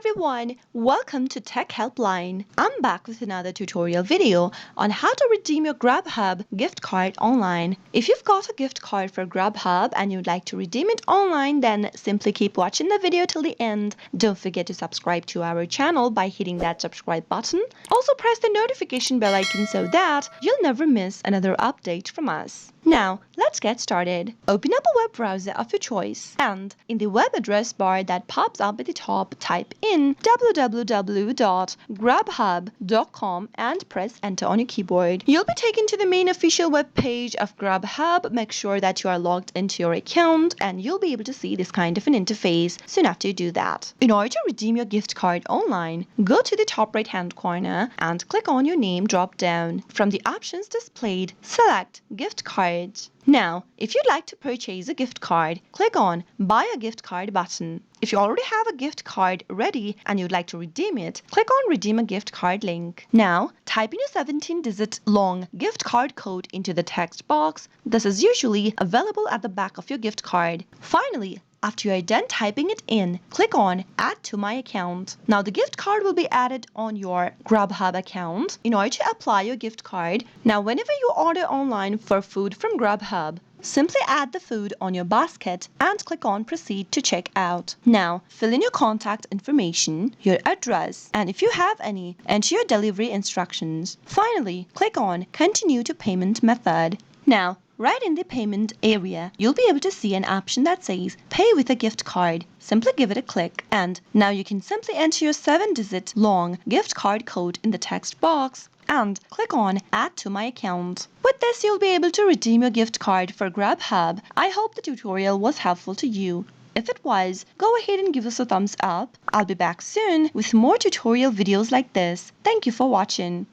everyone, welcome to Tech Helpline. I'm back with another tutorial video on how to redeem your Grubhub gift card online. If you've got a gift card for Grubhub and you'd like to redeem it online, then simply keep watching the video till the end. Don't forget to subscribe to our channel by hitting that subscribe button. Also press the notification bell icon so that you'll never miss another update from us. Now, let's get started. Open up a web browser of your choice and in the web address bar that pops up at the top, type in www.grubhub.com and press enter on your keyboard. You'll be taken to the main official web page of Grubhub. Make sure that you are logged into your account and you'll be able to see this kind of an interface soon after you do that. In order to redeem your gift card online, go to the top right hand corner and click on your name drop down. From the options displayed, select gift card. Now, if you'd like to purchase a gift card, click on Buy a Gift Card button. If you already have a gift card ready and you'd like to redeem it, click on Redeem a Gift Card link. Now, type in your 17-digit long gift card code into the text box. This is usually available at the back of your gift card. Finally, after you are done typing it in, click on Add to My Account. Now the gift card will be added on your Grubhub account in order to apply your gift card. Now whenever you order online for food from Grubhub, simply add the food on your basket and click on Proceed to check out. Now fill in your contact information, your address, and if you have any, enter your delivery instructions. Finally, click on Continue to Payment Method. Now, right in the payment area, you'll be able to see an option that says Pay with a gift card. Simply give it a click and now you can simply enter your 7-digit long gift card code in the text box and click on Add to My Account. With this, you'll be able to redeem your gift card for Grubhub. I hope the tutorial was helpful to you. If it was, go ahead and give us a thumbs up. I'll be back soon with more tutorial videos like this. Thank you for watching.